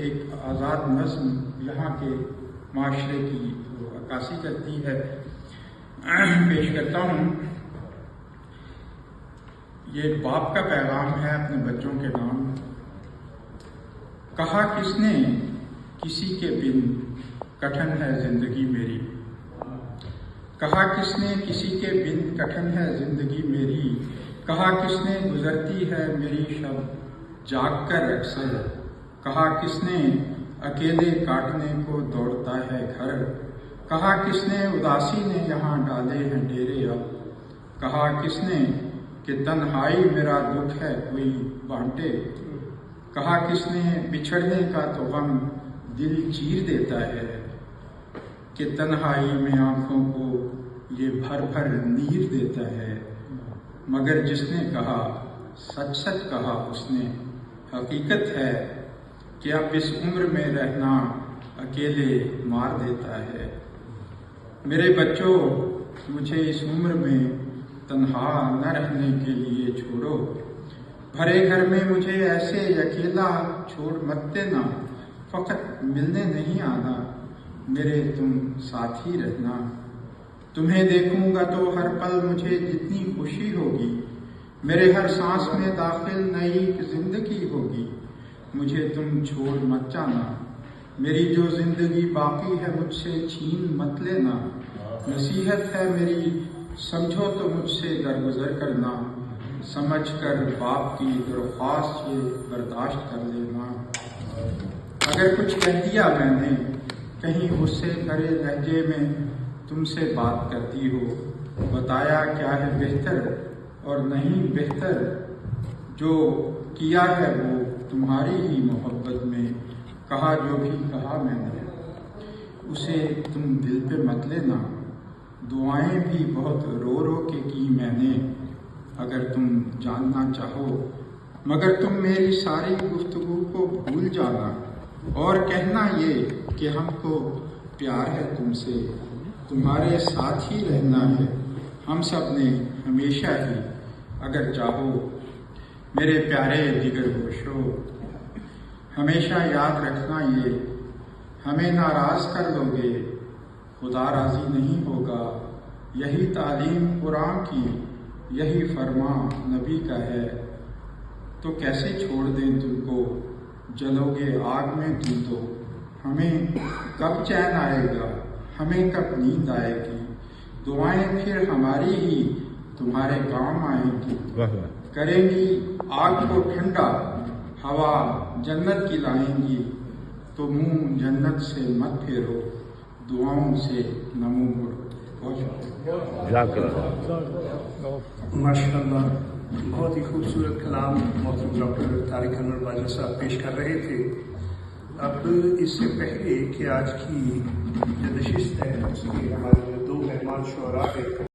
ایک آزاد نظم یہاں کے معاشرے کی عکاسی کرتی ہے، پیش کرتا ہوں۔ یہ باپ کا پیغام ہے اپنے بچوں کے نام۔ کہا کس نے کسی کے بن کٹھن ہے زندگی میری، کہا کس نے کسی کے بن کٹھن ہے زندگی میری، کہا کس نے گزرتی ہے میری شب جاگ کر اکثر، کہا کس نے اکیلے کاٹنے کو دوڑتا ہے گھر، کہا کس نے اداسی نے یہاں ڈالے ہیں ڈیرے اب، کہا کس نے کہ تنہائی میرا دکھ ہے کوئی بانٹے، کہا کس نے بچھڑنے کا تو غم دل چیر دیتا ہے، کہ تنہائی میں آنکھوں کو یہ بھر بھر نیر دیتا ہے، مگر جس نے کہا سچ سچ کہا اس نے، حقیقت ہے کہ اب اس عمر میں رہنا اکیلے مار دیتا ہے۔ میرے بچوں، مجھے اس عمر میں تنہا نہ رہنے کے لیے چھوڑو، بھرے گھر میں مجھے ایسے اکیلا چھوڑ مت دینا، فقط ملنے نہیں آنا، میرے تم ساتھی رہنا، تمہیں دیکھوں گا تو ہر پل مجھے جتنی خوشی ہوگی، میرے ہر سانس میں داخل نئی زندگی ہوگی، مجھے تم چھوڑ مت جانا، میری جو زندگی باقی ہے مجھ سے چھین مت لینا، نصیحت ہے میری سمجھو تو مجھ سے درگزر کرنا، سمجھ کر باپ کی درخواست یہ برداشت کر لینا، اگر کچھ کہہ دیا میں نے کہیں غصے بھرے لہجے میں تم سے بات کرتی ہو، بتایا کیا ہے بہتر اور نہیں بہتر، جو کیا ہے وہ تمہاری ہی محبت میں، کہا جو بھی کہا میں نے اسے تم دل پہ مت لینا، دعائیں بھی بہت رو رو کے کی میں نے، اگر تم جاننا چاہو، مگر تم میری ساری گفتگو کو بھول جانا، اور کہنا یہ کہ ہم کو پیار ہے تم سے، تمہارے ساتھ ہی رہنا ہے ہم سب نے ہمیشہ ہی، اگر چاہو میرے پیارے جگر گوشو، ہمیشہ یاد رکھنا یہ ہمیں ناراض کر لو گے خدا راضی نہیں ہوگا، یہی تعلیم قرآن کی یہی فرمان نبی کا ہے، تو کیسے چھوڑ دیں تم کو، جلو گے آگ میں تم تو، ہمیں کب چین آئے گا، ہمیں کب نیند آئے گی، دعائیں پھر ہماری ہی تمہارے کام آئیں گی، کریں گی آگ کو ٹھنڈا، ہوا جنت کی لائیں گی، تو منہ جنت سے مت پھیرو، دعاؤں سے نہ منہ موڑو۔ ماشاء اللہ، بہت ہی خوبصورت کلام محترم ڈاکٹر طارق انور باجوہ صاحب پیش کر رہے تھے۔ اب اس سے پہلے کہ آج کی جو نشست ہے اس کے ہمارے دو مہمان شعراء ہیں۔